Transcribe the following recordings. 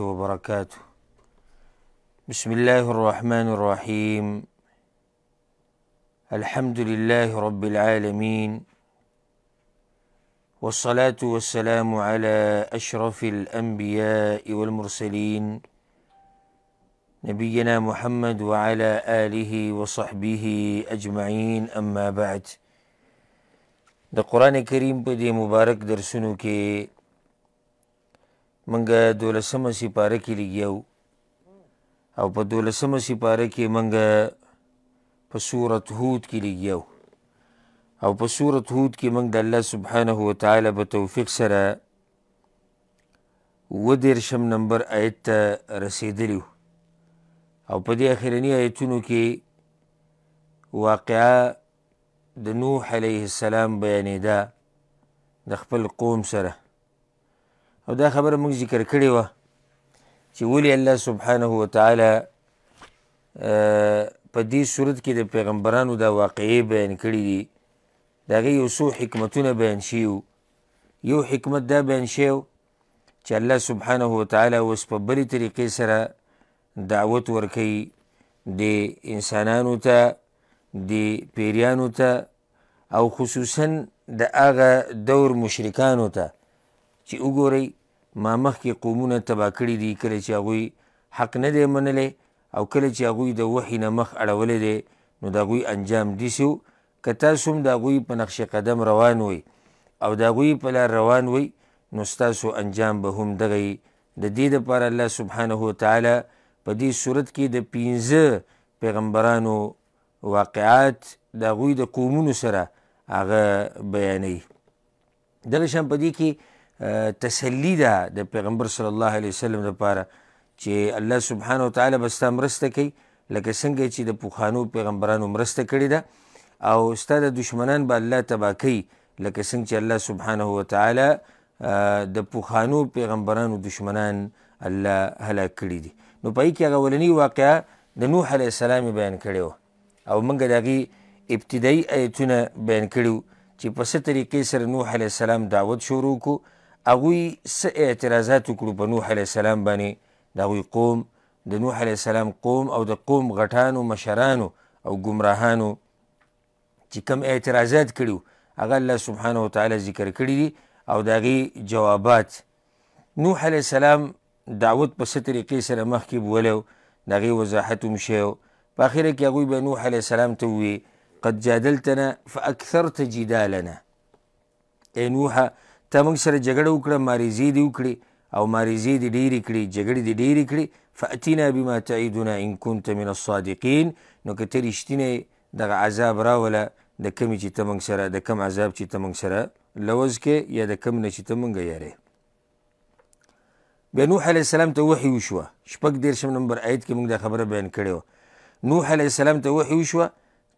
وبركاته. بسم الله الرحمن الرحيم. الحمد لله رب العالمين، والصلاة والسلام على أشرف الأنبياء والمرسلين نبينا محمد وعلى آله وصحبه أجمعين. أما بعد، د قرآن کریم په دې مبارک درسونو کې منګه 12مه سپاره کې لګیو او په 12مه سپاره کې منګه په سورة هود کې لګیو او په سورة هود کې منګ د الله سبحانه وتعالی په توفیق سره 30 نمبر آیت ته رسیدلیو او په دې اخرنی آیتونو کې واقعه د نوح علیه السلام بیانېده د خپل قوم سره، او دا خبره موږ ذکر کړې وه چې ولې الله سبحانه وتعالی په دې صورت کې د پیغمبرانو دا واقعې بیان کړي دي. د هغې یو څو حکمتونه بیان شوي وو. یو حکمت دا بیان شوی چې الله سبحانه وتعالی اوس په بلې طریقې سره دعوت ورکوي د انسانانو ته، د پیریانو ته، او خصوصا د هغه دور مشرکانو ته چې وګورئ ما مخکې قومونه تباه کړي دي، کله چې هغوی حق نه دی منلی او کله چې هغوی د وحي نه مخ اړولی دی نو د هغوی انجام داسې و. که تاسو هم د هغوی په نقش قدم روان وئ او د هغوی په لار روان وئ نو ستاسو انجام به هم دغه وي. د دې دپاره الله سبحانه وتعالی په دې صورت کې د 15 پیغمبرانو واقعات د هغوی د قومونو سره هغه بیانوي. دغه شان په دې کې تسلی ده د پیغمبر صلی الله علیه وسلم دپاره چې الله سبحانه وتعالی به ستا مرسته کوي لکه څنګه چې د پخوانو پیغمبرانو مرسته کړې ده، او ستا د دشمنان به الله تباه کوي لکه څنګه چې الله سبحانه وتعالی د پخوانو پیغمبرانو دشمنان الله هلاک کړي دي. نو په هغې کې هغه اولني واقعه د نوح علیه السلام بیان کړې وه او موږ د هغې ابتدایي آیتونه بیان کړي وو چې په څه طریقې سره نوح علیه السلام دعوت شروع کړو. هغوی څه اعتراضات وکړو په نوح علیه السلام باندې، د هغوی قوم، د نوح علیه السلام قوم او د قوم غټانو مشرانو او ګمراهانو چې کوم اعتراضات کړي وو هغه الله سبحانه وتعالی ذکر کړي دي او د هغې جوابات. نوح علیه السلام دعوت په څه طریقې سره مخکې بولی و، د هغې وضاحت هم شوی و. په آخره کې هغوی به نوح علیه السلام ته وویې قد جادلتنا فاکثرت جدالنا، ای نوحه تا موږ سره جګړه وکړه، ماریزې دې وکړې او ماریزې دې ډېرې کړې، جګړې دې ډېرې کړې. فاتینا بما تعیدنا ان كنت من الصادقین، نو که ته رښتینی دغه عذاب راوله د کمې چې ته موږ سره، د کم عذاب چې ته موږ سره لوز کې یا د کم نه چې ته موږ یارې. بیا نوح علیه السلام ته وحي وشوه. 14 نمبر آیت کې موږ دا خبره بیان کړې وه. نوح علیه السلام ته وحي وشوه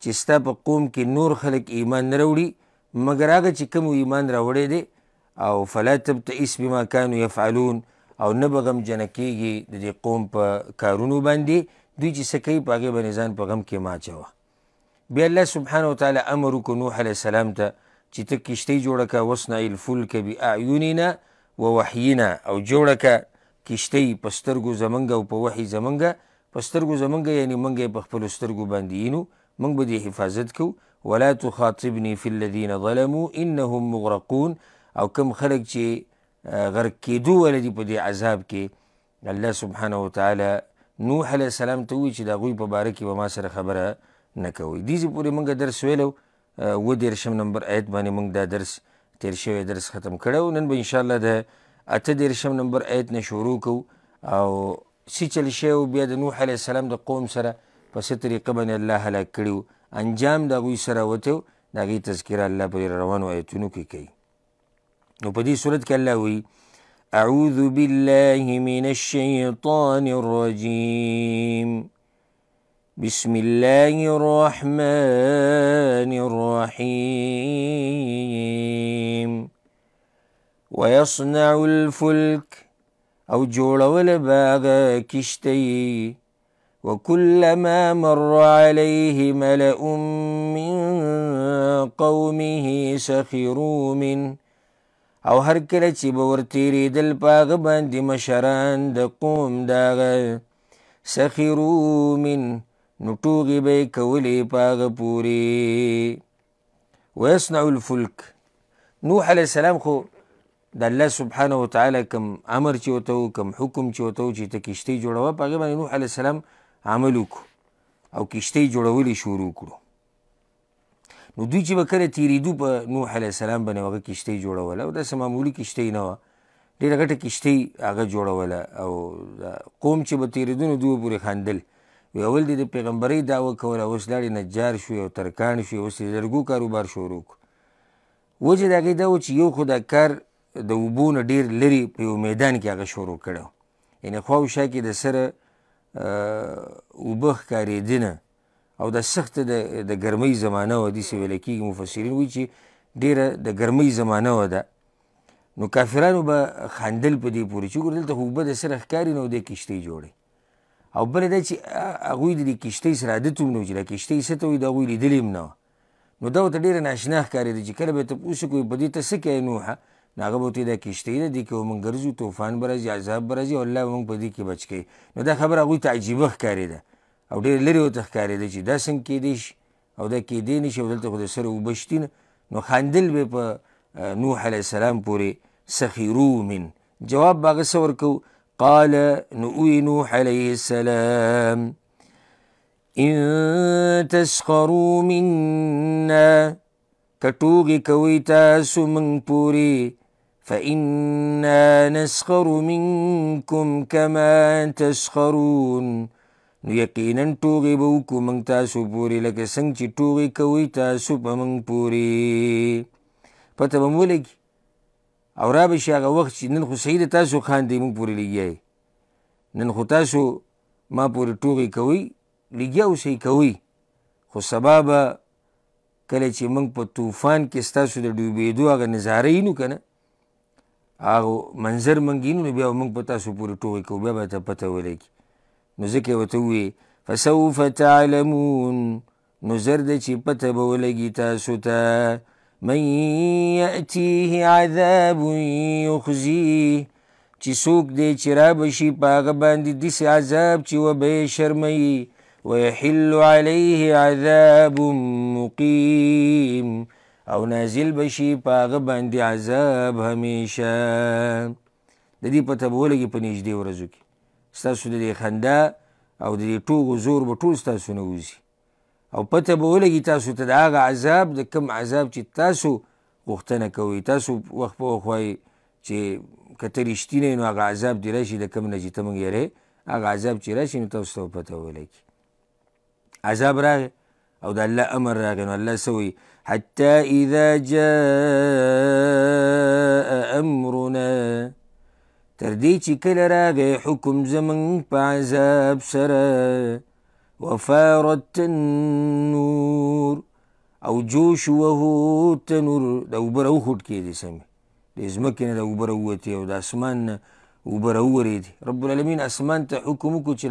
چې ستا په قوم کې نور خلک ایمان نه راوړي مګر هغه چې کوم ایمان راوړی دی، او فلا تبتئس بما كانوا يفعلون، او نه به غمجنه کېږي د دې قوم په کارونو باندې، دوی چې څه کوي په هغې باندې ځان په غم کې مه اچوه. بیا الله سبحانه وتعالی امر وکړو نوح علیه السلام ته چې ته کشتۍ جوړه کړه، واصنع الفلک باعیننا ووحینا، او جوړه کړه کشتۍ په سترګو زمونږ او په وحي زمونږ. په سترګو زمونږ یعنې موږ یې په خپلو سترګو باندې وینو، موږ به دې حفاظت کوو. ولا تخاطبني في الذين ظلموا انهم مغرقون، او کم خلک چې غرق کېدو وله دي په دې عذاب کې، الله سبحانه وتعالی نوح علیه السلام ته ووایي چې د هغوی په باره کې به ما سره خبره نه کوئ. دې پورې موږ درس ویلو. 13 نمبر آیت باندې موږ دا درس تیر شوی درس ختم کړی. نن به انشاءالله د 18 نمبر آیت نه شروع کوو او څه چل شوی بیا د نوح علیه السلام د قوم سره په څه طریقه باندې الله هلاک کړي، انجام د هغوی سره وتی، د هغې تذکره الله په روانو آیتونو کې کوي. نو په دې صورت کې الله وایي اعوذ بالله من الشیطان الرجیم بسم الله الرحمن الرحیم ويصنع الفلك، او جوړول به هغه کشتۍ وكلما مر عليه ملأ من قومه سخروا منه، او هر کله چې به ورتېرېدل په هغه باندې مشران د قوم د هغه سخرو من نو ټوغې به یې کولې په هغه پورې ویصنع الفلک نوح علیه السلام خو د الله سبحانه وتعالی کم امر چې ورته و کم حکم چې ورته و چې ته کشتۍ جوړوه په هغې باندې نوح علیه السلام عمل وکړو او کشتۍ جوړول یې شروع کړو نو دوی چې به کله تېرېدو په نوح علیه السلام باندې هغه کشتۍ جوړوله او داسې معمولي کشتۍ نه وه ډېره غټه کشتۍ هغه جوړوله او قوم چې به تېرېدو نو دوی به پورې خندل وی اول دې د پیغمبرۍ دعوه کوله اوس لاړې نجار شوې او ترکاڼ شوې اوس یې د لرګو کاروبار شروع کړو وجه د هغې دا و چې یو خو دا کار د اوبو نه ډېر لرې په یو میدان کې هغه شروع کړی یعنې خوا و شا کې د سره اوبه ښکارېدنه او د سخته د ګرمۍ زمانه وه داسې ویله کېږي مفسرین وایي چې ډېره د ګرمۍ زمانه وه ده نو کافرانو به خندل په دې پورې چې ګوره دلته خو اوبه د سره ښکاري نو دی کشتۍ جوړوي او بله دا چې هغوی د دې کشتۍ سره عادت هم نه و چې دا کشتۍ څه ته وایي د هغوی لیدلې هم نه وه نو دا ورته ډېره ناشنا ښکارېده چې کله به یې تپوس وکړو په دې ته څه کوې نوحه نو هغه به ورته دا کشتۍ ده دې کې به مونږ ګرځو طوفان به راځي عذاب به راځي او الله به مونږ په دې کې بچ کوي نو دا خبره هغوی ته عجیبه ښکارېده او ډېر لرې ورته ښکارېده چې دا څنګه کېدی شي او دا کېدی نه شي او دلته خو د سره اوبه شتي نه نو خندل به په نوح علیه السلام پورې سخرو من جواب به هغه څه ورکوو قال نو وی نوح علیه السلام ان تسخروا منا کټوغې کوئ تاسو موږ پورې فإنا نسخر منکم کما تسخرون نو یقینا ټوغې به وکړو موږ تاسو پورې لکه څنګه چې ټوغې کوئ تاسو په موږ پورې پته به مو ولګي او را به شي هغه وخت چې نن خو صحیح ده تاسو خاندئ موږ پورې لګیا نن خو تاسو ما پورې ټوغې کوئ لګیا اوسئ کوئ خو سبا به کله چې موږ په طوفان کې ستاسو د ډوبېدو هغه نظاره وینو که نه هغه منظر موږ وینو نو بیا به موږ په تاسو پورې ټوغې کوو بیا به ته پته ولګي نو ځکه یې ورته وویې فسوف تعلمون نو زر ده چې پته به ولګي تاسو ته من یأتیه عذاب یخزیه چې څوک دی چې را به شي په هغه باندې داسې عذاب چې وبه یې شرموي ویحل علیه عذاب مقیم او نازل به شي په هغه باندې عذاب همیشه د دې پته به ولګي په نږدې ورځو کې ستاسو د دې خندا او د دې ټوغو زور به ټول ستاسو نه وځي او پته به ولګي تاسو ته د هغه عذاب د کوم عذاب چې تاسو غوښتنه کوئ تاسو وخت په وخت وایئ چې که ته رښتینی نو هغه عذاب دې راشي د کوم نه چې ته موږ یېرې هغه عذاب چې راشي نو تاسو ته پته ولګي عذاب راغی او د الله امر راغی نو الله څه وایي حتی اذا جاء امرنا تر دې چې کله راغی حکم زموږ په عذاب سره وفارت النور او جوش وهو تنور د اوبه راوخوټ کېدې سمې د ځمکې نه د اوبه راووتې او د اسمان نه اوبه راوورېدې رب العالمین اسمان ته حکم وکړو چې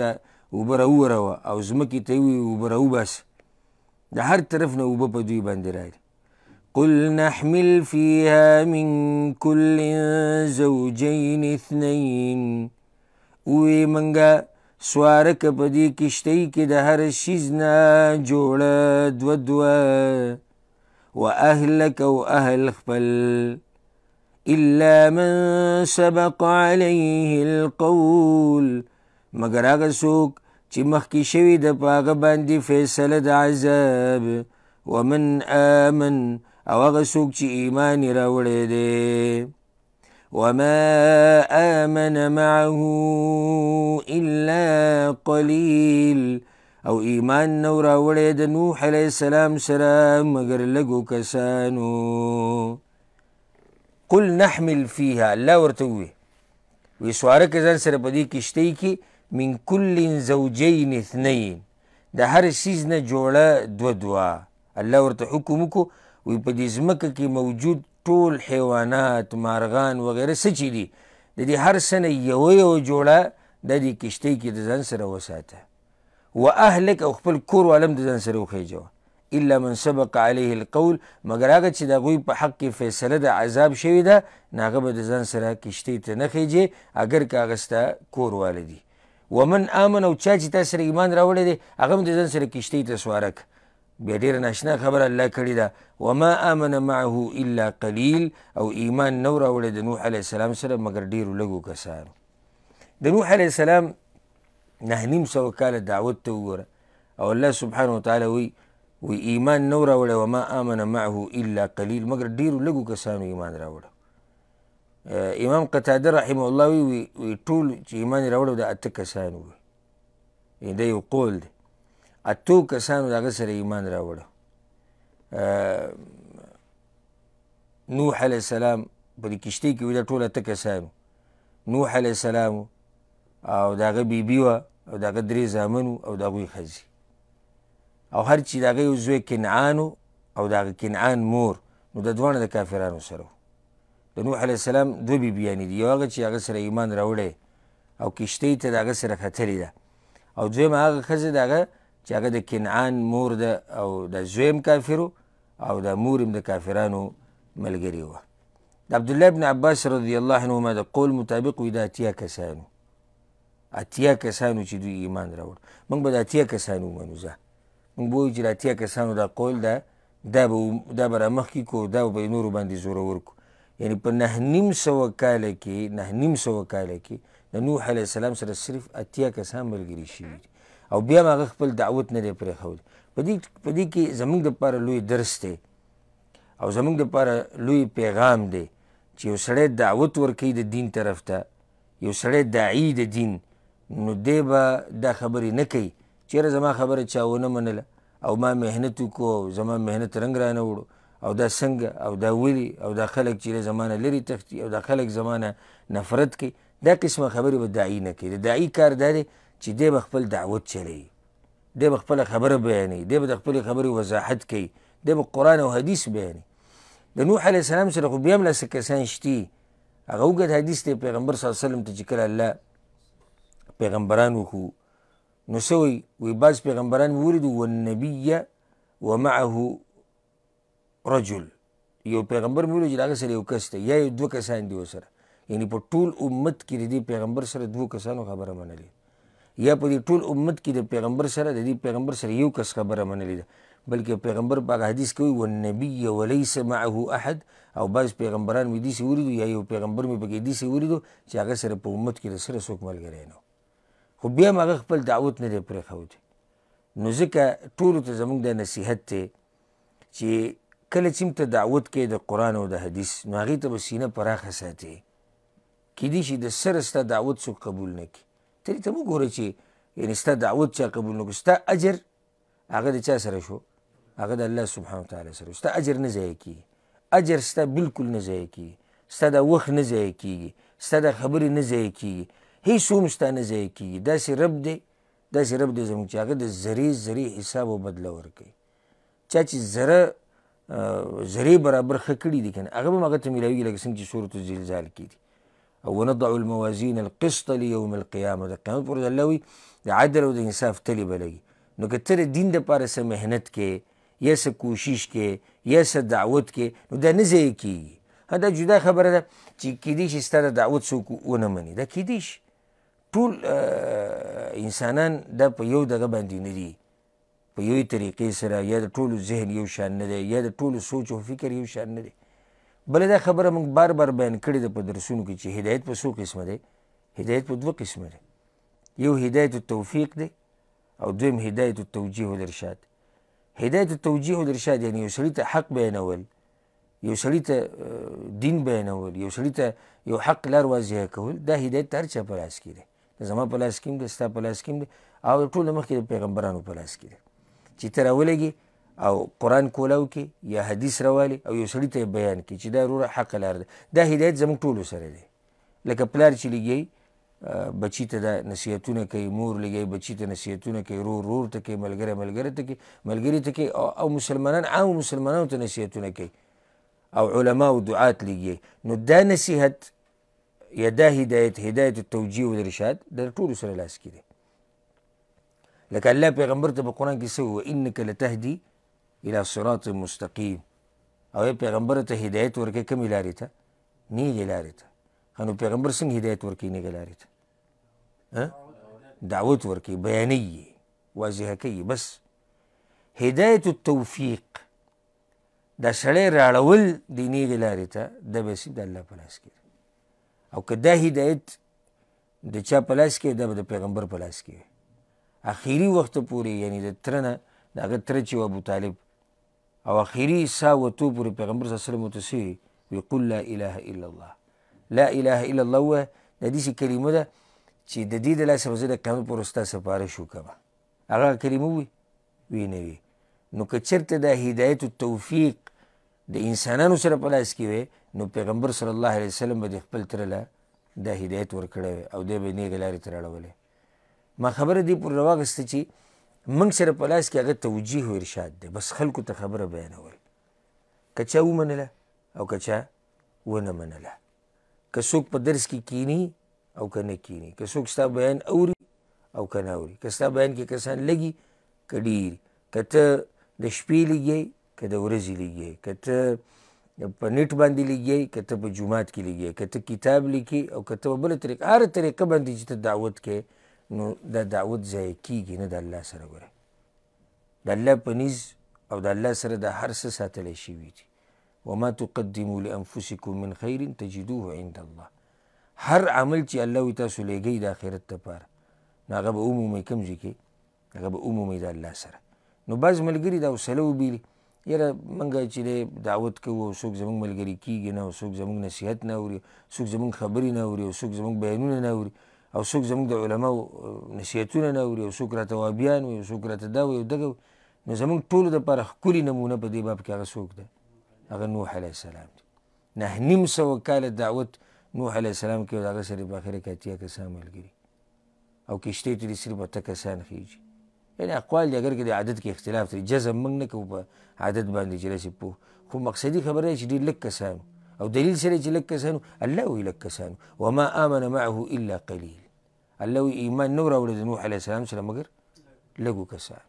اوبه راووروه او ځمکې ته یې ووایي اوبه راوباسه د هر طرف نه اوبه په دوی باندې راغلي قل نحمل فيها من كل زوجين اثنين وی منګه سواره که په دې کشتۍ کې د هر شیز نه جوړه دوه دوه و اهلک او اهل خپل الا من سبق عليه القول مگر هغه څوک چې مخکې شوي د په هغه باندې فیصله د عذاب ومن آمن او هغه څوک چې ایمان یې راوړی دی وما آمن معه إلا قلیل او ایمان نو راوړی د نوح علیه السلام سره مگر لږو کسانو قل نحمل فيها الله ورته وی سواره که ځان سره په دې کشتۍ کې من کل زوجین اثنین د هر سیز نه جوړه دوه دوه الله ورته حکم وکړو وی په دې ځمکه کې موجود ټول حیوانات مارغان وغیره څه چې دي د دې هر څه نه یوه جوړه د دې کشتۍ کې د ځان سره وساته و اهلک او خپل کور والم د ځان سره وخیجوه الا من سبق عليه القول مگر هغه چې د هغوی په حق کې فیصله د عذاب شوې ده نو هغه به د ځان سره کشتۍ ته نه خیجې اگر که هغه ستا کور واله دي. ومن آمن او چا چې تا سره ایمان راوړی دی هغه هم د ځان سره کشتۍ ته سواره که. بیا ډېره ناشنا خبره الله کړې ده. وما آمن معه الا قلیل او ایمان نو راوړی د نوح علیه السلام سره مګر ډېرو لږو کسانو. د نوح علیه السلام 900 کاله دعوت ته وګوره او الله سبحانه وتعالی وی ایمان نو راوړی وما آمن معه الا قلیل مګر ډېرو لږو کسانو ایمان راوړه. امام قتاده رحمه الله وی ټول چې ایمان راوړه د 8 کسانو وي. دا یو قول دی. 8 کسانو د هغه سره ایمان راوړه. نوح علیه السلام په دې کشتۍ کې وي دا ټول 8 کسانو. نوح علیه السلام او د هغه بیبي وه او د هغه 3 زامن او د هغوی ښځې او هر چې د هغه یو زوی کنعان او د هغه کنعان مور نو د دواړه د کافرانو سره د نوح علیه السلام 2 بیبیانې دي. یو هغه چې هغه سره ایمان راوړی او کشتۍ ته د هغه سره ختلې ده او دویمه هغه ښځه د هغه چې هغه د کنعان مور ده او د زوی هم کافر او د مور هم د کافرانو ملګرې وه. د عبدالله ابن عباس رضی الله عنهما د قول مطابق وي د 8 کسانو 8 کسانو چې دوی ایمان راوړ. موږ به د 8 کسانو ومنو. زه موږ به وایو چې د 8 کسانو دا قول ده دا به رامخکې کړو دا به نورو باندې زورور کړو. یعنې په 900 کاله کې د نوح علیه السلام سره صرف 8 کسان ملګري شوي دي او بیا هم هغه خپل دعوت نه دی پرېښودی. په دې کې زموږ دپاره لوی درس دی او زموږ دپاره لوی پیغام دی چې یو سړی دعوت ورکوي د دین طرف ته، یو سړی داعي د دین، نو دی به دا خبرې نه کوي چېرې زما خبره چا ونه منله او ما محنت وکړو او زما محنت رنګ رانه وړو او دا څنګه او دا ولي او دا خلک چې زما نه لرې تښتي او دا خلک زما نه نفرت کوي. دا قسمه خبرې به داعي نه کوي. د داعي کار دا دی چې دی به خپل دعوت چلوي، دی به خپله خبره بیانوي، دی به د خپلې خبرې وضاحت کوي، دی به قرآن او حدیث بیانوي. د نوح علیه السلام سره خو بیا هم لاسه کسان شتي. هغه اوږد حدیث دی پیغمبر صلی الله علیه وسلم ته چې کله الله پیغمبران وښو نو څه وایي بعض پیغمبران مې ولیدو والنبي ومعه رجل، یو پیغمبر مې ولیدو چې د هغه سره یو کس دی یا یو 2 کسان دي ورسره. یعنې په ټول امت کې د دې پیغمبر سره 2 کسانو خبره منلې یا په دې ټول امت کې د پیغمبر سره د دې پیغمبر سره یو کس خبره منلې ده. بلکې پیغمبر په هغه حدیث کې وایي والنبي وليس معه احد. او بعض پیغمبران مې داسې ولیدو یا یو پیغمبر مې پکې داسې ولیدو چې هغه سره په امت کې د سره څوک ملګری نه و، خو بیا هم هغه خپل دعوت نه دی پرېښودی. نو ځکه ټولو ته زموږ دا نصیحت دی چې کله چې ته دعوت کوې د قرآن او د حدیث نو هغې ته به سینه پراخه ساتې. کیدای شي د سره ستا دعوت څوک قبول نه کړي. ته دې ته مه ګوره چې یعنې ستا دعوت چا قبول نه کړو، ستا اجر هغه د چا سره شو؟ هغه د الله سبحانه وتعالی سره. ستا اجر نه ضایع کېږي، اجر ستا بالکل نه ضایع کېږي، ستا د وخت نه ضایع کېږي، ستا د خبرې نه ضایع کېږي، هېڅ هم ستا نه ضایع کېږي. داسې رب دی زموږ چې هغه د ذرې حساب او بدله ورکوي. چا چې ذرې برابر ښه کړي دي که نه هغه به هم هغه ته میلاویږي لکه څنګه چې سورة الزلزال کې دي او ونضع الموازین القسط لیوم القیامه. د قیامت پر ورځ الله وایي د عدل او د انصاف تلې به لګي. نو که ته د دین دپاره څه محنت کې یا څه کوشش کې یا څه دعوت کې نو دا نه ضایع کېږي. دا جدا خبره ده چې کیدای شي ستا د دعوت څوک ونه مني. دا کیدای شي ټول انسانان دا په یو دغه باندې نه دي، په یوې طریقې سره یا د ټولو ذهن یو شان نه دی یا د ټولو سوچ او فکر یو شان نه دی. بله دا خبره موږ بار بار بیان کړې ده په درسونو کې چې هدایت په څو قسمه دی؟ هدایت په 2 قسمه دی. یو هدایت التوفیق دی او دویم هدایت التوجیه والارشاد. هدایت التوجیه والارشاد یعنی یو سړي ته حق بیانول، یو سړي ته دین بیانول، یو سړي ته یو حق لار واضحه کول. دا هدایت هر چا په لاس کې دی. زما په لاس کې هم دی، ستا په لاس کې هم دی او ټول مخکې د پیغمبرانو په لاس کې دی چې ته راولګې او قرآن کولاو کې یا حدیث راوالي او یو سړي ته بیان کړي چې دا وروره حق لار ده. دا هدایت زموږ ټولو سره دی. لکه پلار چې لګیایي بچي ته دا نصیحتونه کوي، مور لګیایي بچي ته نصیحتونه کوي، رور ته کوي، ملګري ته کوي او مسلمانان عام مسلمانانو ته نصیحتونه کوي او علما او دعات لګیایي. نو دا نصیحت یا دا هدایت التوجیه والارشاد د ټولو سره لاس کې دی. لکه الله پیغمبر ته په قرآن کې څه وایي وانک لتهدي الى صراط مستقیم. او پیغمبر ته هدایت ورکړي کومې لارې ته؟ نیغې لارې ته. نو پیغمبر څنګه هدایت ورکړي نیغې لارې ته؟ دعوت ورکړي، بیانوي، واضحه کوي. بس هدایت التوفیق دا سړی راړول د نیغې لارې ته دا به د الله په لاس کې دی. او که دا هدایت د چا په لاس کې دا به د پیغمبر په لاس کې وي. اخري وخت پورې یعنی د تره نه د هغه تره چې و ابو طالب او اخري ساه وتو پورې پیغمبر صلی الله علیه وسلم ورته څه وي؟ قل لا اله الا الله. لا اله الا الله ووایه. د داسې کلمه ده چې د دې د لاسه به زه د قیامت پر ورځ ستا سفارش وکړمه. هغه کلمه وي نه وي. نو که چېرته دا هدایت التوفیق د انسانانو سره په لاس کې وی نو پیغمبر صلی الله علیه وسلم به د خپل تره له دا هدایت ورکړی وی او دی به یې نیغې لارې ته راړولی. ما خبره دې پورې راواغسته چې موږ سره په لاس کې هغه توجیه و ارشاد دی. بس خلکو ته خبره بیانول. که چا ومنله او که چا ونه منله. که څوک په درس کې کینی او که نه کینی. که څوک ستا بیان اوري او که نه اوري. که ستا بیان کې کسان لګي که ډېر. که ته د شپې لګیې که د ورځې لګیې. که ته په نیټ باندې لګیې که ته په جومات کې لګیې. که ته کتاب لیکې او که ته په بله طریقه هره طریقه باندې چې ته دعوت کوې نو دا دعوت ضایع کېږي نه د الله سره. ګوره د الله په نیز او د الله سره دا هر څه ساتلی شوي دي. وما تقدموا لانفسکم من خیر تجدوه عند الله. هر عمل چې الله وي تاسو لیږئ د آخرت دپاره نو هغه به عمومي کوم ځای کې؟ هغه به عمومي د الله سره. نو بعض ملګري دا حوصله وبیلي یاره موږ چې دی دعوت کوو او څوک زموږ ملګري کېږي نه او څوک زموږ نصیحت نه اوري څوک زموږ خبرې نه اوري او څوک زموږ بیانونه نه اوري او څوک زموږ د علماو نصیحتونه نه اوري او څوک راته وابیان وي او څوک راته دا وي او دغه وي. نو زموږ ټولو دپاره ښکلې نمونه په دې باب کې هغه څوک دی؟ هغه نوح علیه السلام دی. 950 کاله دعوت نوح علیه السلام کې او د هغه سره په اخره کې 80 کسان ملګري او کشتۍ ته دې صرف 8 کسان خیږي. یعنی اقوال دی اگر که د عدد کې اختلاف دی. جزم موږ نه کوو په عدد باندې چې داسې پوه خو مقصدي خبره دی چې ډېر لږ کسانو او دلیل سره چې لږ کسانو الله وایي لږ کسانو. وما آمن معه الا قلیل. الله وایي ایمان نه راوړی د نوح علیه السلام سره مګر لږو کسانو.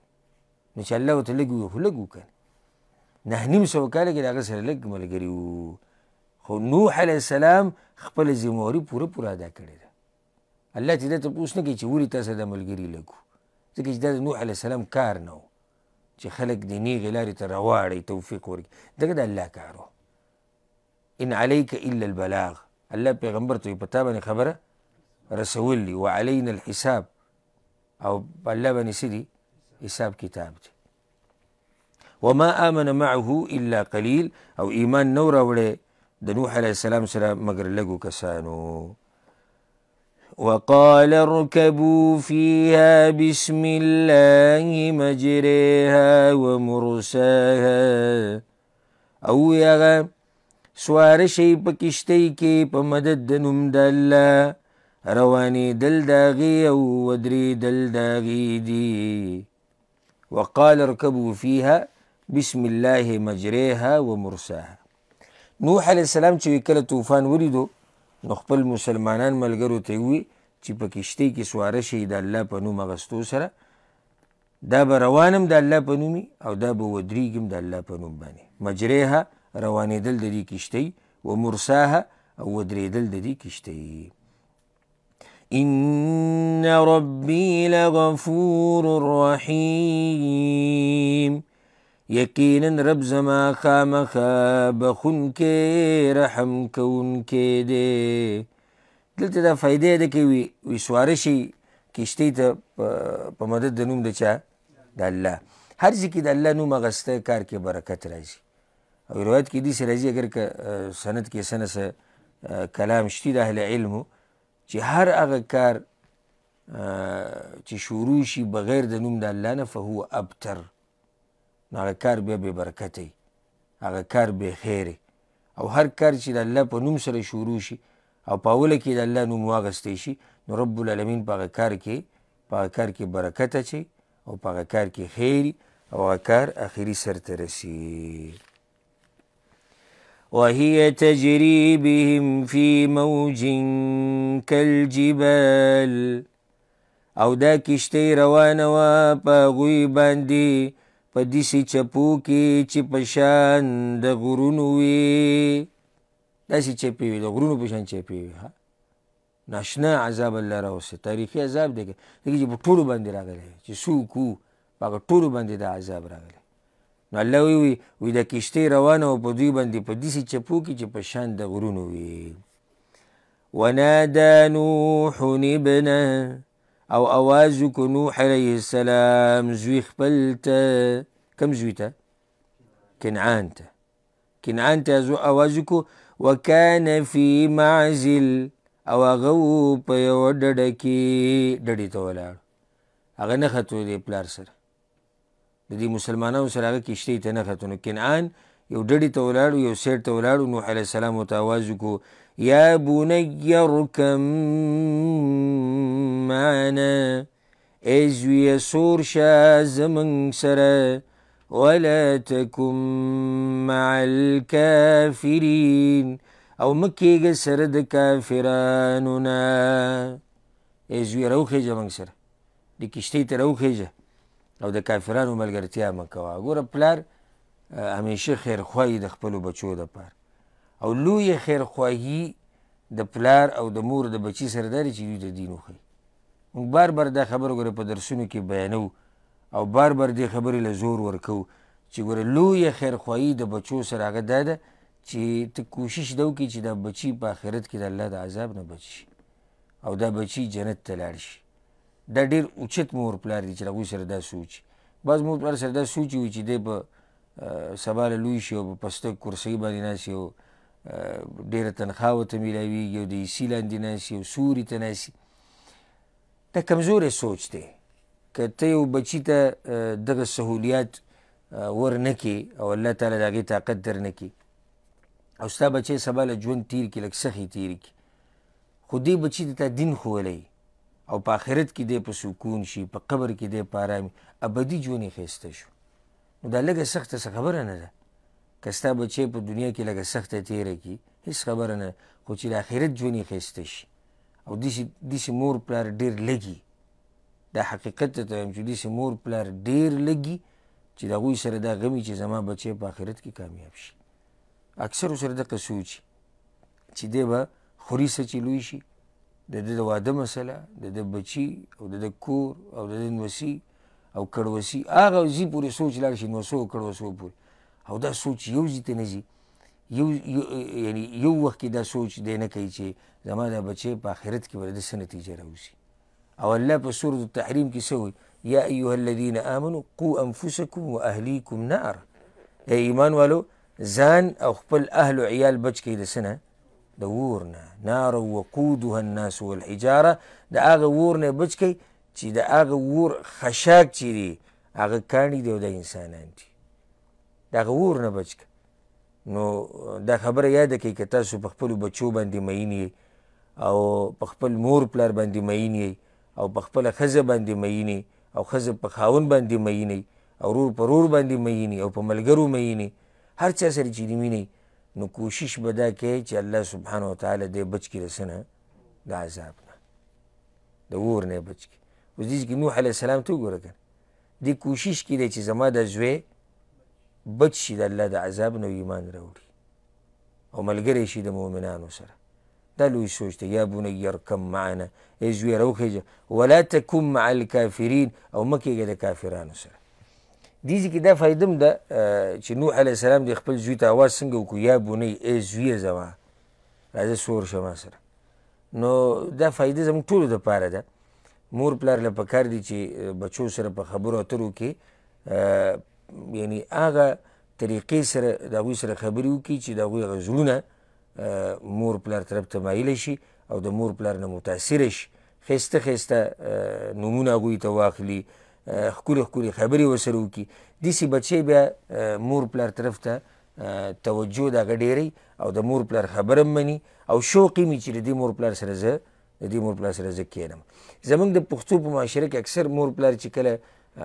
نو چې الله ورته لږ ووایي خو لږ وکړه. 950 کاله کې د هغه سره لږ ملګري وو خو نوح علیه السلام خپله ذمهواري پوره ادا کړې ده. الله چې ده تپوس نه کوي چې ولې تا سره د ملګري لږ وو ځکه چې دا د نوح علیه السلام کار نه و چې خلک د نیغې لارې ته راواړئ توفیق ورکړي. دغه د الله کار و. ان علیک الا البلاغ. الله پیغمبر ته په تا باندې خبره رسول دي. وعلینا الحساب او په الله باندې څه دي؟ حساب کتاب دی. وما آمن معه الا قلیل او ایمان نو راوړی د نوح علیه السلام سره مګر لږو کسانو. وقال اركبوا فيها بسم الله مجريها ومرساها. او یغه سوار شي په کشتۍ کې په مدد د نوم د الله روانېدل د هغې او ودرېدل د هغې دي. وقال اركبوا فيها بسم الله مجريها ومرساها. نوح علیه السلام چې کله طوفان ولیدو نو خپل مسلمانان ملګرو ته ووی چې په کشتۍ کې سواره شي د الله په نوم اغستو سره دا به روانم د الله په نومي او دا به ودرېږم د الله په نوم باندې. مجریها روانېدل د دې کشتۍ و مرساها او ودرېدل د دې کشتۍ. ان ربي لغفور رحیم. یقینا رب زما خامخا بخونکی رحم کونکی دی. دلته دا فایده ده که وی سواره شي کشتۍ ته په مدد د نوم د چا؟ د الله. هر ځای کې د الله نوم اغسته کار کې برکت راځي. او روایت کې داسې راځي اگر که سند کې څه نه څه کلام شتي د اهل علمو چې هر هغه کار چې شروع شي بغیر د نوم د الله نه فهو ابتر. نو هغه کار بیا بې برکته هغه کار بې خیره. او هر کار چې د الله په نوم سره شروع شي او په اوله کې د الله نوم واغستی شي نو رب العالمین په هغه کار کې برکت اچوي او په هغه کار کې خیر او هغه کار اخري سر ته رسي. وهي تجري بهم في موج كالجبال. او دا کشتۍ روانه وه په هغوی باندې په داسې چپو کې چې په شان د غرونو وي. داسې چپې وي، د غرونو په شان چپې وي. ناشنا عذاب الله راوستي، تاریخي عذاب دی چې په ټولو باندې راغلی، چې څوک وو په هغه ټولو باندې دا عذاب راغلی. نو الله وی د کشتۍ روانه وه په دوی باندې په داسې چپو کې چې په شان د غرونو وي. ونادى نوح ابنه، او آواز وکړو نوح علیه السلام زوی خپل ته. کوم زوی ته؟ کنعان ته. کنعان ته آواز وکړو. وکانه فی معزل، او هغه و په یوه ډډه کې، ډډې ته ولاړ، هغه نه ختو دی پلار سره، د دې مسلمانانو سره هغه کشتۍ ته نه ختو. نو کنعان یو ډډې ته ولاړو، یو سیټ ته ولاړو. نوح علیه السلام ورته آواز وکړو یا بنی ارکم معنا، ای زویه سور شه زموږ سره، ولا تکن مع الکافرین، او مه کېږه سره د کافرانو نه. ای زویه راوخېږه موږ سره، د کشتۍ ته راوخېږه او د کافرانو ملګرتیا مه کوه. ګوره پلار همیشه خیرخواهي د خپلو بچو دپاره، او لویه خیرخواهي د پلار او د مور د بچي سره دا دی چې دوی ته دین وښیي. موږ بار بار دا خبره ګوره په درسونو کې بیانوو، او بار بار دې خبرې له زور ورکوو چې ګوره لویه خیرخواهي د بچو سره هغه دا ده چې ته کوشش دا وکړي چې دا بچي په آخرت کې د الله د عذاب نه بچ شي، او دا بچي جنت ته لاړ شي. دا ډېر اوچت مور پلار دی چې هغوی سره دا سوچ. بعض مور پلار سره دا سوچ وي چې دی په سبا له لوی شي او په پسته کرسۍ باندې ناست او ډېره تنخواه ورته میلاویږي او د ایسي لاندې ناست او سوري ته ناست. دا کمزوری سوچ دی. که ته یو بچي ته دغه سهولیات ورنه کړې او الله تعالی د هغې طاقت درنه کړي، او ستا بچی سبا له ژوند تیر کړي، لږ سخي تیر کړي، خو دې بچي ته تا دین ښوولی او په آخرت کې دی په سکون شي، په قبر کې دی په ارامي، ابدي ژوند یې ښایسته شو. نو دا لږه سخته څه خبره نه ده. که ستا بچی په دنیا کې لږه سخته تېره کړي هېڅ خبره نه ده، خو چې د آخرت ژوند یې ښایسته شي. او داسې مور پلار ډېر لږي، دا حقیقت ته وایم چې داسې مور پلار ډېر لږي چې د هغوی سره دا غم وي چې زما بچی په آخرت کې کامیاب شي. اکثرو سره دغه سوچ چې دی به خوري څه چې لوی شي، د ده د واده مسله، د ده بچي او د ده کور او د ده نوسي او کړوسي، هغه ځي پورې سوچ لاړ شي، نوسو او کړوسو پورې. او دا سوچ یو ځي ته نه ځي، یعنې یو وخت کې دا سوچ دی نه کوي چې زما دا بچی په آخرت کې به د ده څه نتیجه راوځي. او الله په سورة التحریم کې څه وایي؟ یا ایها الذین آمنوا قوا انفسکم واهلیکم نار. ای ایمان والو ځان او خپل اهل و عیال بچ کړئ د څه نه؟ د اور نه. نار وقودها الناس والحجاره، د هغه اور نه بچ کړئ چې د هغه اور خشاک چې دی هغه کاڼي دی او د انسانان دي. د هغه اور نه بچ کړه. نو دا خبره یاده کړئ که تاسو په خپلو بچو باندې مین یئ او په خپل مور پلار باندې مین یئ او په خپله ښځه باندې مین یئ او ښځه په خاوند باندې مین یئ او ورور په ورور باندې مین یئ او په ملګرو مین یئ، هر چا سره چې دې مینئ، نو کوشش به دا کوئ چې الله سبحانه وتعالی دې بچ کړي د څه نه؟ د عذاب نه، د اور نه یې بچ کړي. اوس دې کې نوح علیه السلام ته وګوره که دې کوشش کړی دی چې زما دا زوی بچ شي د الله د عذاب نه، ایمان راوړي او ملګری شي د مؤمنانو سره. دا لوی سوچ دی. یا بنی ارکم معنا، ای زویه راوخېږه، ولا تکن مع الکافرین، او مه کېږه د کافرانو سره. دې ځای کې دا فایده هم ده چې نوح علیه السلام د خپل زوی ته اواز څنګه وکړو؟ یا بنی، ای زویه زما راځه سور شه ما سره. نو دا فایده زموږ ټولو دپاره ده. مور پلار له پکار دي چې بچو سره په خبرو اترو کې یعنې هغه طریقې سره د هغوی سره خبرې وکړي چې د هغوی هغه زړونه مور پلار طرف ته مایله شي او د مور پلار نه متاثره شي. ښایسته ښایسته نومونه هغوی ته واخلي، ښکلې ښکلې خبرې ورسره وکړي. داسې بچی بیا مور پلار طرف ته توجه د هغه ډېری او د مور پلار خبره هم مني او شوق یې وي چې د دې مور پلار سره زه کښېنم. زموږ د پښتو په معاشره کې اکثر مور پلار چې کله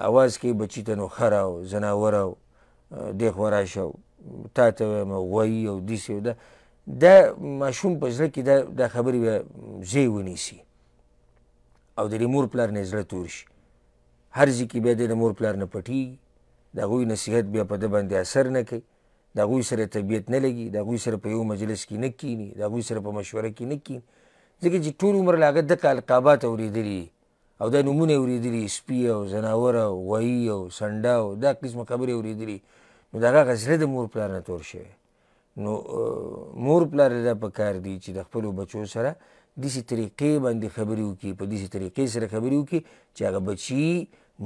اواز کوي بچي ته، نو خره او ځناوره او دې خوا راشه او تا ته وایم غوایي او داسې او دا ماشوم په زړه کې دا خبرې به ځای ونیسي او د دې مور پلار نه یې زړه تور شي. هر ځای کې بیا دی د مور پلار نه پټېږي د هغوی نصیحت بیا په ده باندې اثر نه کوي، د هغوی سره طبیعت نه لګي، د هغوی سره په یو مجلس کې نه کیني، د هغوی سره په مشوره کې نه کیني، ځکه چې ټول عمر له هغه دغه القابات اورېدلي او دا نومونه یې اورېدلي، سپي او ځناوره او غوایي او سنډه او دا قسمه خبرې اورېدلي، نو د هغه زړه د مور پلار نه تور شوی. نو مور پلار دا پکار دی چې د خپلو بچو سره داسې طریقې باندې خبرې وکړي، په داسې طریقې سره خبرې وکړي چې هغه بچي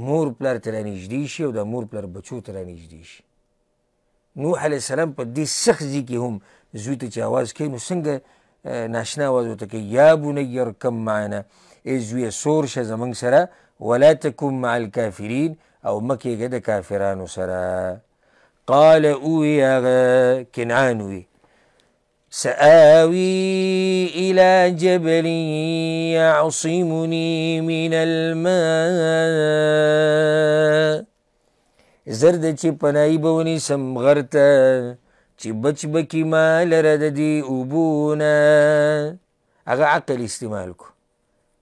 مور پلار ته رانږدې شي او د مور پلار بچو ته رانږدې شي. نوح علیه السلام په دې سخت ځای کې هم زوی ته چې اواز کوي نو څنګه ناشنا اواز ورته کوي، یا بني ارکب معنا، ای زویه سور شه زموږ سره، ولا تکن مع الکافرین، او مه کېږه د کافرانو سره. قال اوی هغه کنعان وی سآوي إلى جبل يعصمني من الماء، زرد چې پناهي به ونیسم غر ته چې بچ به کي ما لره د دې اوبو نه. هغه عقل استعمال کو،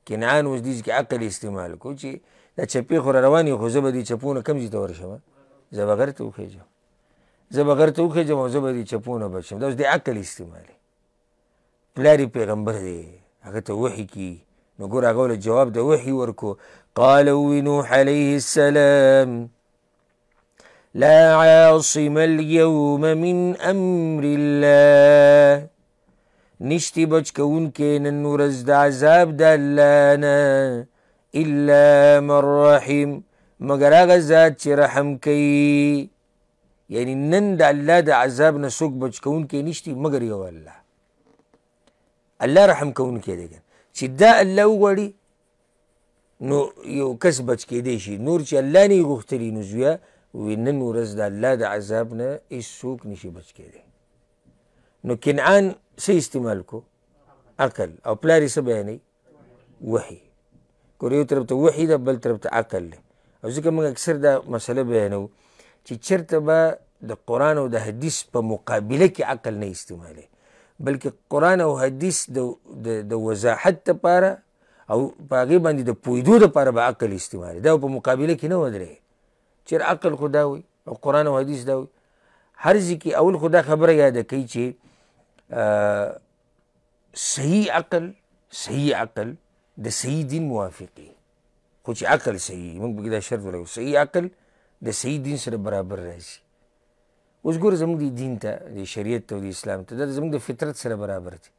کنعان اوس دې کې عقل استعمال کو چې دا چپې خو را روان یو، خو زه به دې چپو نه کم ځای ته ورشم، زه به غر ته وخېږم، زه به غر ته وخېږم او زه به دې چپو نه بچم. دا اوس د عقل استعمال دی. پلار پیغمبر دی، هغه ته وحي کي، نو ګوره هغه له جواب د وحي ورکو. قال وی نوح علیه السلام لا عاصم اليوم من امر الله، نشتی بچ کوونکی نن ورځ د عذاب د الله نه، الا من رحم، مگر هغه ذات چې رحم کوي. یعنی نن د الله د عذاب نه څوک بچ کوونکی نشتی مگر یو الله. الله رحم کوونکی دی چې دا الله وغواړي نو یو کس بچ کېدی شي، نور چې الله نه یې غوښتلي نو زویه وی نن ورځ د الله د عذاب نه هېڅوک نشي بچ کېدی. نو کنعان څه استعمال کو؟ عقل. او پلار یې څه بیانوي؟ وحي. ګوره یو طرف ته وحي ده، بل طرف ته عقل دی. او ځکه موږ اکثر دا مسله بیانوو چې چېرته به د قرآن او د حدیث په مقابله کې عقل نه استعمالوي، بلکې قرآن او حدیث د وضاحت دپاره او په هغې باندې د پوهېدو دپاره به عقل استعمالوي، دا په مقابله کې نه ودرېږي. چېر عقل خو دا وي او قرآن او حدیث دا وي. هر ځای کې اول خو دا خبره یاده کوي چې صحیح عقل د صحیح دین موافق وي، خو چې عقل صحیح، موږ پکې دا شرط ولګو صحیح عقل د صحیح دین سره برابر راځي. اوس ګوره زموږ د دین ته، د شریعت ته او د اسلام ته، دا زموږ د فطرت سره برابر دي.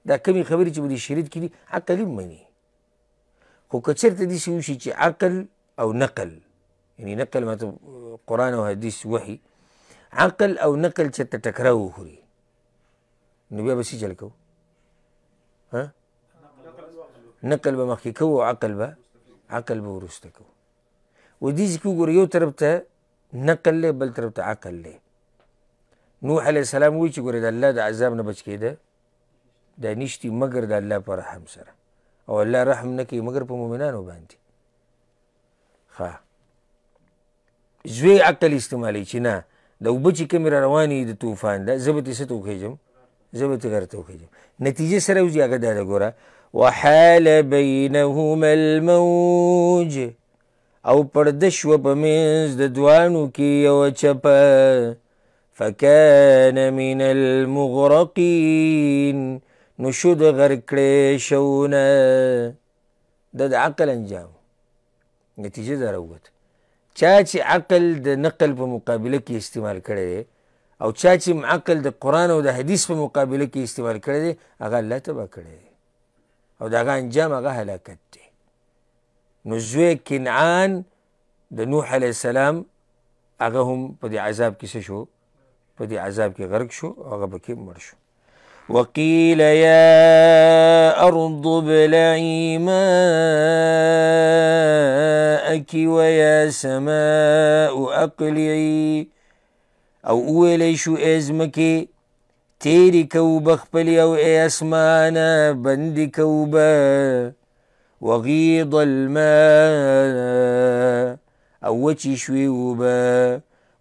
دا کمې خبرې چې به د شریعت کې دي عقل هم مني. خو که چېرته داسې وشي چې عقل او نقل، یعنی نقل مطلب قرآن او حدیث وحي، عقل او نقل چېرته ټکراو وخوري نو بیا به څه چل کوو؟ نقل به مخکې کوو او عقل به وروسته کوو. و دې ځای کې وګوره یو طرف ته نقل دی، بل طرف ته عقل دی. نوح علیه السلام وایي چې ګوره د الله د عذاب نه بچ کېده دا نشتي مګر د الله په رحم سره، او الله رحم نه کوي مګر په مؤمنانو باندې. ښه زوی عقل استعمالوي چې نه د اوبه چې کومې را روانې د طوفان ده زه به ترې څه ته وخېږم، زه به ترې غر ته وخېږم. نتیجه سره وځي هغه دا ده ګوره وحال بینهما الموج، او پرده شوه په منځ د دوانو کې یوه چپه، فکان من المغرقین، نو شو د غرق کړی شوونه. دا د عقل انجام، نتیجه دا راووته. چا چې عقل د نقل په مقابله کې استعمال کړی دی او چا چې عقل د قرآن او د حدیث په مقابله کې استعمال کړی دی هغه الله تباه کړی دی او د هغه انجام هغه هلاکت دی. نو زوی کنعان د نوح علیه السلام هغه هم په دې عذاب کې څه شو؟ په دې عذاب کې غرق شو او هغه پکې مړ شو. وقیل یا ارض ابلعی ماءک ویا سماء اقلعی، او وویلی شو ای ځمکې تیرې که اوبه خپلې او ای اسمانه بندې که اوبه، وغیض الماء، او وچې شوې اوبه،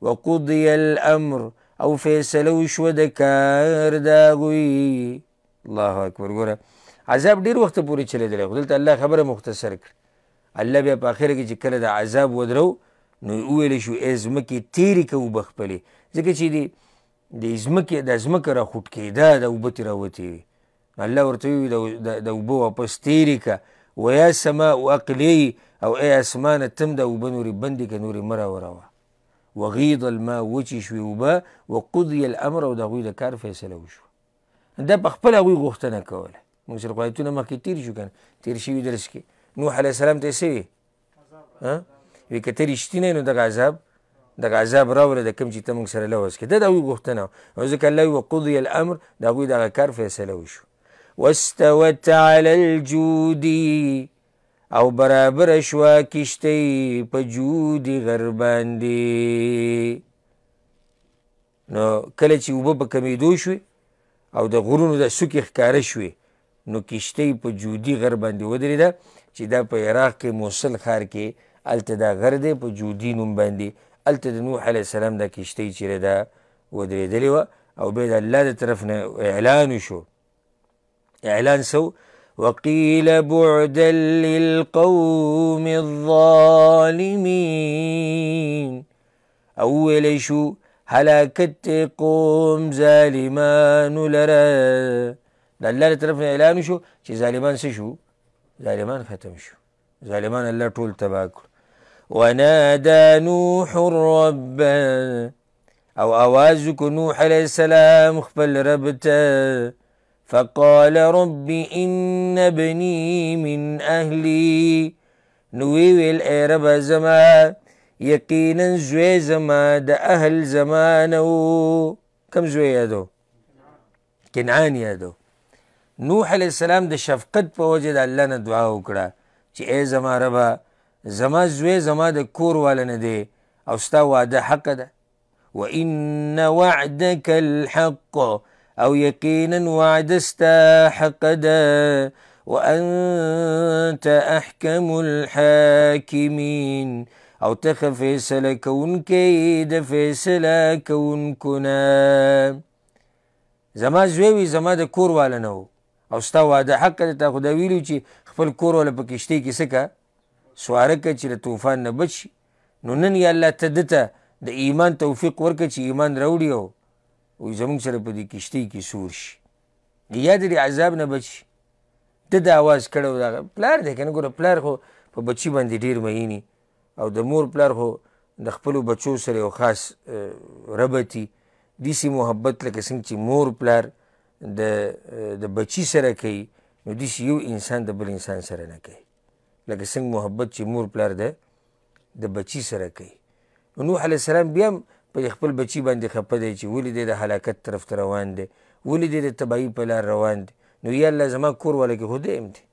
وقضی الامر، او فیصله وشوه د کار د هغوی. الله اکبر. ګوره عذاب ډېر وخته پورې چلیدلی، خو دلته الله خبره مختصر کړه. الله بیا په اخره کې چې کله د عذاب ودرو نو وویلی شو ای ځمکې تېرې که اوبه خپلې ځکه چې د ځمکې دا ځمکه را خوټ کېده دا اوبه ترې راوتې وي الله ورته ووي د اوبه واپس تېرې که ویا سماء اقلیي او ای اسمانه تم دا اوبه نورې بندې که نورې مه راوروه وغیض الماء وچې شوې اوبه وقضي الامر او د هغوی د کار فیصله وشوه دا په خپله هغوی غوښتنه کوله موږ سره خو آیتونه مخکې تېر شو که نه تېر شوي درس کې نوح علیه السلام ته یې څه وي وی که ته رښتینی نو دغه عذاب راوله د کوم چې ته موږ سره لوز کړې دا د هغوی غوښتنه وه او ځکه الله وي وقضي الامر د هغوی دغه کار فیصله وشو واستوت علی الجودي او برابر شوه کشتۍ په جودي غر باندې نو کله چې اوبه په کمیدو شوې او د غرونو د څوکې ښکاره شوې نو کشتۍ په جودي غر باندې ودرېده چې دا په عراق کې موصل ښار کې هلته دا غر دی په جودي نوم باندې هلته د نوح علیه السلام دا کشتۍ چیرې ده ودرېدلې وه او بیا د الله د طرف نه اعلان وشو اعلان سو وقیل بعدا للقوم الظالمین او ویلی شو هلاکت قوم ظالمانو لره د الله د طرف نه اعلان وشو چې ظالمان څه شو ظالمان ختم شو ظالمان الله ټول تباه کړو ونادى نوح الرب او آواز وکړو نوح علیه السلام خپل رب ته فقال رب ان ابني من اهلي نو ویل ای رب زما یقینا زوی زما د اهل زما نه و کوم زوی یادو کنعان یادو نوح علیه السلام د شفقت په وجه د الله نه دعا وکړه چې ای زما ربه زما زوی زما د کور والا نه دی او ستا وعده حق ده وان وعدك الحق او یقینا وعده ستا حق ده وانت احکم الحاکمین او ته فیصله کوونکی د فیصله کوونکو نه زما زوی وي زما د کور والا نه و او ستا وعده حق ده تا خو دا ویلي چې خپل کور والا په کشتۍ کې څه که سواره که چې د طوفان نه بچ شي نو نن یا الله ته ده ته د ایمان توفیق ورکړه چې ایمان راوړي او زموږ سره په دې کشتۍ کې سور شي یا د دې عذاب نه بچ شي ده د اواز کړی و دغه پلار دی که نه ګوره پلار خو په بچي باندې ډېر میني او د مور پلار خو د خپلو بچو سره یو خاص ربطي داسې محبت لکه څنګه چې مور پلار د بچي سره کوي نو داسې یو انسان د بل انسان سره نه کوي لکه څنګه محبت چې مور پلار د بچي سره کوي نو نوح علیه السلام بیا هم په خپل بچي باندې خفه دی چې ولې دی د هلاکت طرف ته روان دی ولې دی د تباهي په لار روان دی نو یا الله زما کور والا کې خو دی هم دی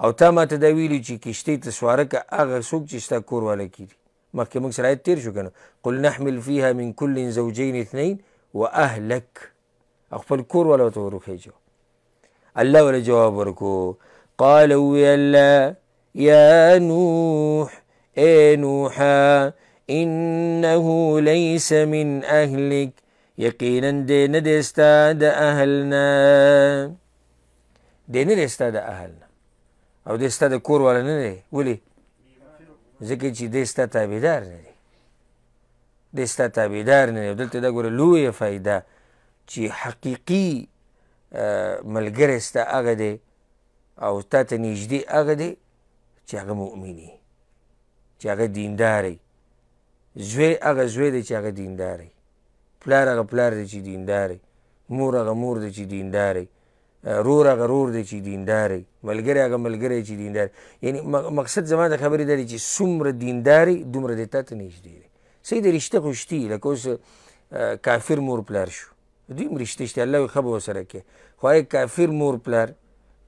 او تا ما ته دا ویلي چې کشتۍ ته سواره که هغه څوک چې ستا کور والا کې دي مخکې موږ سره آیت تېر شو که نه قل نحمل فیها من کل زوجین اثنین واهلک او خپل کور والا ورته وروخیجو الله ولا جواب ورکو قال وی الله یا نوح ای نوحا انه لیس من اهلک یقینا دی نه دی ستا د اهلنا دی نه دی ستا د اهلنا او دی ستا د کور والا نه دی ولې ځکه چې دی ستا تابعدار نه دی دی ستا تابعدار نه دی او دلته دا ګوره لویه فایده چې حقیقي ملګری ستا هغه دی او تا ته نږدې هغه دی چې هغه مؤمني چې هغه دینداری زوی هغه زوی دی چې هغه دینداری پلار هغه پلار دی چې دینداری مور هغه مور دی چې دینداری رور هغه رور دی چې دینداری ملګری هغه ملګری چې دینداری یعنی مقصد زما د خبرې دا دی چې څومره دینداری دومره دی تا ته نږدې دی صحیح د رشته خو شتي لکه اوس کافر مور پلار شو دوی هم رشته شته الله وایي ښه به ورسره کوي خو هغه کافر مور پلار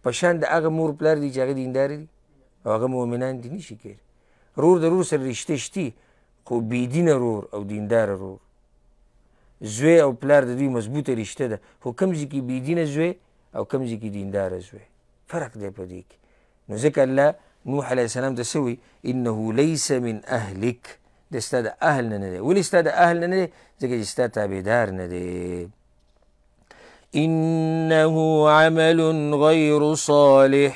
په شان د هغه مور پلار دی چې هغه دینداری دي او هغه مؤمنان دي نشي کولی رور د رور سره رشته شتي خو بېدینه رور او دینداره رور زوی او پلار د دوی مضبوطه رشته ده خو کوم ځای کې بېدینه زوی او کوم ځای کې دینداره زوی فرق دی په دې کې نو ځکه الله نوح علیه السلام ته څه وایي انه لیس من اهلک د ستا د اهل نه دی ولې ستا د اهل نه دی ځکه چې ستا تابعدار نه دی انه عمل غیر صالح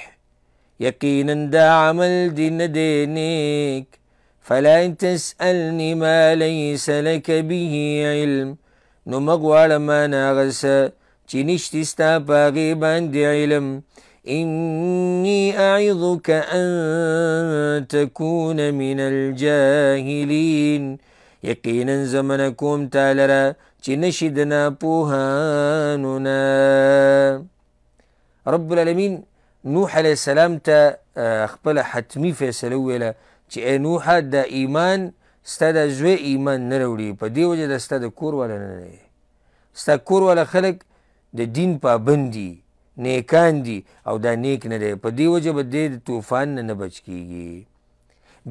یقینا دا عمل دی نه دی نیک فلا تسألني ما ليس لك به علم نو مغواړه ما نه هغه څه چې نشتي ستا په هغې باندې علم إني أعظك أن تكون من الجاهلين یقینا زمنه کوم تا لره چې نشي د ناپوهانو نه. رب العالمین نوح علیه السلام ته خپله حتمي فیصله وویله چې ای نوحه د ایمان ستا د زوی ایمان نه راوړي په دې وجه د ستا د کور والا نه دی. ستا کور والا خلک د دین پابند دي، نیکان دي او دا نیک نه دی، په دې وجه به دی د طوفان نه بچ کیږي.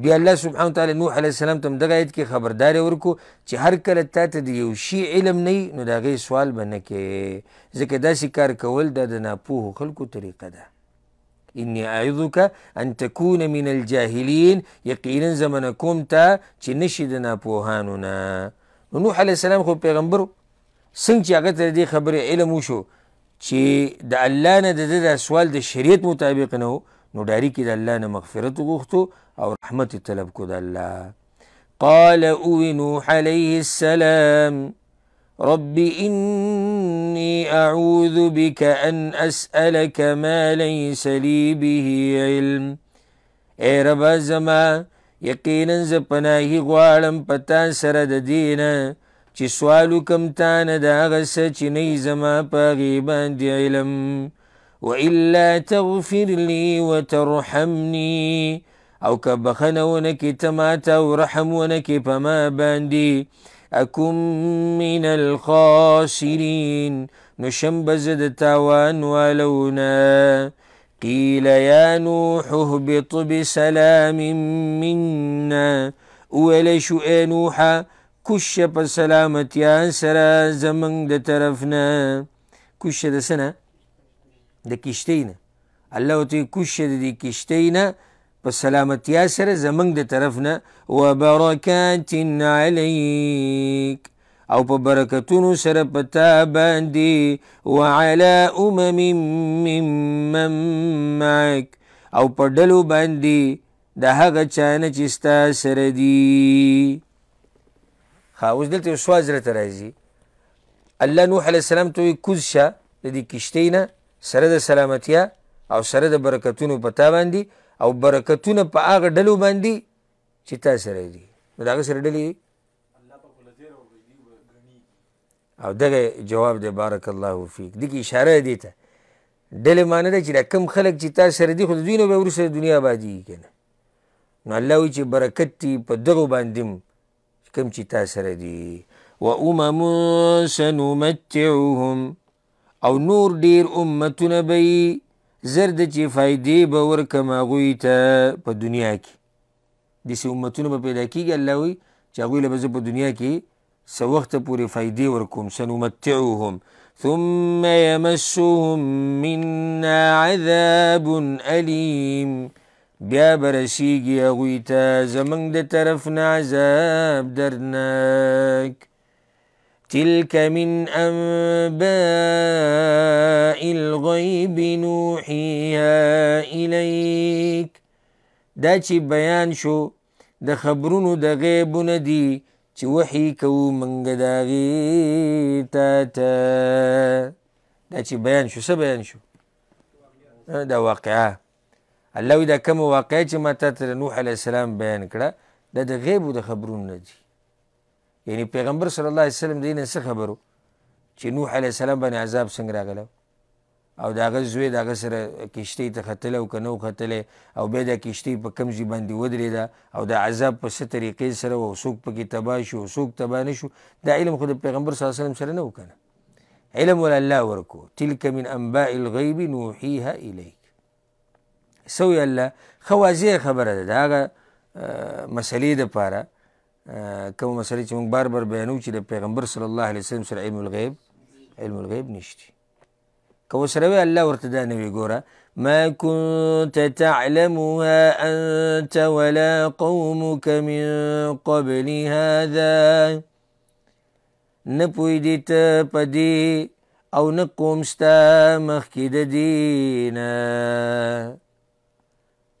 بیا الله سبحانه وتعالی نوح علیه السلام ته هم دغه آیت کې خبرداری ورکو چې هر کله تا ته د یو شي علم نه وي نو د هغې سوال به نه کوې، ځکه داسې کار کول دا د ناپوهو خلکو طریقه ده. إني أعظك أن تكون من الجاهلين یقینا زمنه کوم ته چې نشي د ناپوهانو نه. نوح علیه السلام خو پیغمبر څنګه چې هغه ته د دې خبرې علم وشو چې د الله نه د ده دا سوال د شریعت مطابق نه و نو ډایرکټ د الله نه مغفرت وغوښتو او رحمت یې طلب کو د الله. قال اوی نوح علیه السلام رب إني أعوذ بك أن أسألك ما ليس لي به علم ای ربا زما یقینا زه پناهي غواړم په تا سره د دې نه چې سوال وکړم تا نه د هغه څه چې نه یې زما په هغې باندې علم وإلا تغفر لي وترحمني او که بخنه ونه کړې ته ماته او رحم ونه کړې په ما باندې أكن من الخاسرين نو شم به زه د تاوان والونه. قیل یا نوح اهبط بسلام منا وویلی شو ای نوحه کوشه په سلامتیا سره زمونږ د طرف نه. کوشه د څه نه؟ د کشتۍ نه. الله ورته کوشه د دې کشتۍ نه په سلامتیا سره زمونږ د طرف نه. وبرکات علیک او په برکتونو سره په تا باندې وعلى ممن معک او په ډلو باندې د هغه چا نه چې ستا سره دي. اوس دلته یو سوال زړه ته راځي. الله نوح علیه السلام ته وایي کوز شه د دې کشتۍ نه سره د سلامتیا او سره د برکتونو په تا باندې او برکتونه په هغه ډلو باندې چې تا سره دي. نو د هغه سره ډلې او دغه جواب دی بارک الله فیک. دغه اشاره دی ته ډلې معنی ده چې دا کم خلک چې تا سره دي خو د دوی نه به وروسته دنیا آبادېږي که نه. نو الله وایي چې برکت دي په دغو باندې هم کم چې تا سره دي. وأمم سنمتعهم او نور ډېر امتونه به یي زر د چې فایدې به ورکم هغوی ته په دنیا کې. داسې امتونه به پیدا کېږي الله وایي چې هغوی له به زه په دنیا کې څه وخته پورې فایدې ورکوم. سنمتعهم ثم يمسهم منا عذاب أليم بیا به رسیږي هغوی ته زمونږ د طرف نه عذاب دردناک. تلك من أنباء الغيب نوحيها إليك دا چې بیان شو د خبرونو د غیبونه دي چې وحی کوو منګه د هغې تا ته. دا چې بیان شو څه بیان شو؟ دا واقعه. الله وایي دا کومه واقعه چې ما تا ته د نوح علیه السلام بیان کړه دا د غیبو د خبرونو نه دي. یعنی پیغمبر صلی الله علیه وسلم د دې نه څه خبرو چې نوح علیه السلام باندې عذاب څنګه راغلی او د هغه زوی د هغه سره کشتۍ ته ختلی او که نه و ختلی او بیا دا کشتۍ په کوم ځای باندې ودرېده او د عذاب په څه طریقې سره و او څوک پکې تباه شو او څوک تباه نه شو. دا علم خو د پیغمبر صلی الله علیه وسلم سره نه و که نه. علم ول الله ورکو. تلک من انباء الغیب نوحیها الیک. څه وایي الله؟ ښه واضح خبره ده د هغه مسلې دپاره کومه مسلې چې موږ بار بار بیانوو چې د پیغمبر صلی الله علیه وسلم سره علم الغیب نشتی. که ورسره وی الله ورته دا نه وي ګوره ما كنت تعلمها أنت ولا قومك من قبل هذا نه پوهېدې ته په دې او نه قوم ستا مخکې د دې نه.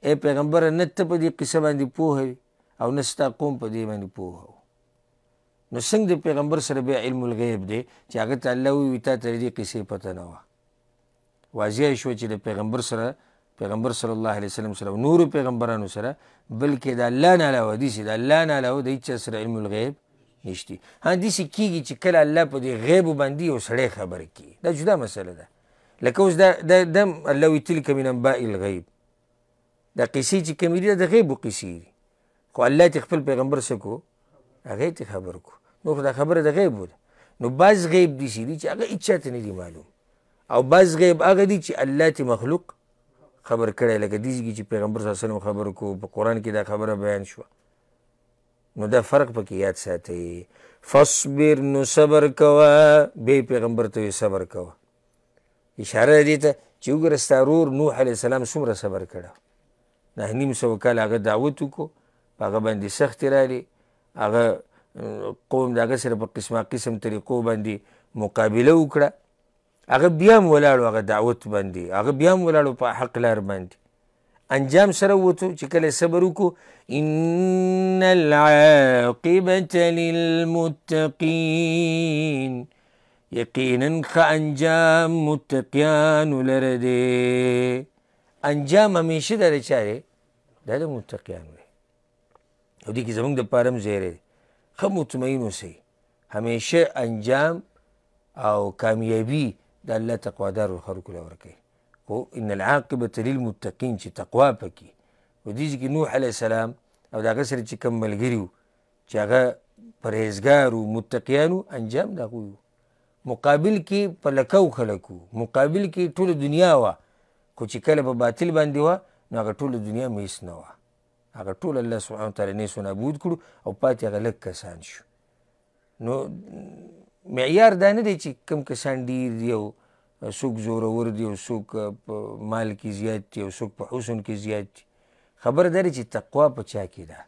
ای پیغمبره نه ته په دې قصه باندې پوهه وي او نه ستا قوم په دې باندې پوهه نو څنګه د پیغمبر سره بیا علم الغیب دی چې هغه ته الله ووایي تا ته د دې قصې پته نه وه واضح شوه چې د پیغمبر سره پیغمبر صلی الله علیه وسلم سره او نورو پیغمبرانو سره بلکې د الله نه علاوه داسې د الله نه علاوه د هېچ چا سره علم الغیب نشته داسې کېږي چې کله الله په دې غیبو باندې یو سړی خبرې کوي دا جدا مسله ده لکه اوس دا الله وایي تلک من انباء الغیب دا قصې چې کومې دي د غیبو قصې دي خو الله ته خپل پیغمبر څه کو هغې ته خبر کو نو خو دا خبره د غیبو ده نو بعض غیب داسې دي چې هغه هېچ چا ته نه دي معلوم او بعض غیب هغه دي چې الله ته مخلوق خبر کړی لکه دې چې پیغمبر صلی الله علیه وسلم خبر کو په قرآن کې دا خبره بیان شوه نو دا فرق پکې یاد ساتئ فاصبر نو صبر کوه بیا پیغمبر ته صبر کوه اشاره دې ته چې وګوره ستا ورور نوح علیه السلام څومره صبر کړی 900 کاله هغه دعوت وکړو په هغه باندې سختې راغلې هغه قوم د هغه سره په قسمه قسم طریقو باندې مقابله وکړه هغه بیا هم ولاړو هغه دعوت باندې هغه بیا هم ولاړو په حق لار باندې انجام سره ووتو چې کله صبر وکړو ان العاقبة للمتقین یقینا ښه انجام متقیانو لره دی انجام همیشه دا د چا دی دا د متقیانو دی او دې کې زموږ دپاره هم زیری دی ښه مطمئن اوسئ همیشه انجام او کامیابي د الله تقوادارو خلکو له ورکوي خو ان العاقبة للمتقین چې تقوا پکې و دې کې نوح علیه السلام او د هغه سره چې کوم ملګري وو چې هغه پرهیزګار وو متقیان وو انجام د هغوی وو مقابل کې په لکو خلک وو مقابل کې ټوله دنیا وه خو چې کله په باطل باندې وه نو هغه ټوله دنیا میس نه وه هغه ټول الله سبحانه وتعالی نیس و نابود کړو او پاتې هغه لږ کسان شو نو معیار دا نه دی چې کم کسان ډیر دي او څوک زورور دي او څوک په مال کې زیات دي او څوک په حسن کې زیات دي خبره دا چې تقوا په چا کې ده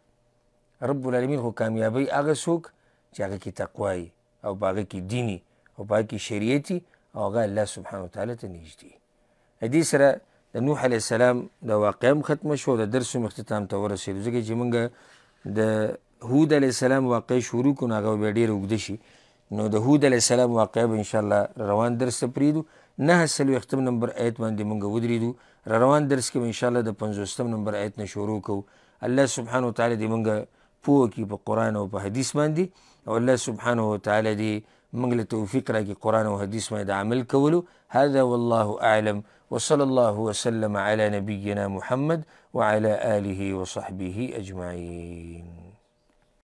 رب العالمین خو کامیابی هغه څوک چې هغه کې تقوا وي او په هغه کې دیني او په هغه کې شریعتي او هغه الله سبحانه وتعالی ته نږدې دې سره د نوح علیه السلام د واقعه هم ختمه شوه د درس هم اختتام ته ورسېدو ځکه چې موږ د هود علیه السلام واقعه شروع کړو نو هغه بیا ډېره اوږده شي نو د هود علیه السلام واقعه به انشاءالله روان درس ته پرېږدو 940 نمبر آیت باندې موږ ودرېدو روان درس کې به انشاءالله د 50 نمبر آیت نه شروع کوو الله سبحانه وتعالی دې موږ پوه کړي په قرآن او په حدیث باندې او الله سبحانه وتعالی دې موږ له توفیق راکړي قرآن او حدیث باندې عمل کولو هذا والله أعلم وصلى الله وسلم على نبينا محمد وعلى آله وصحبه أجمعين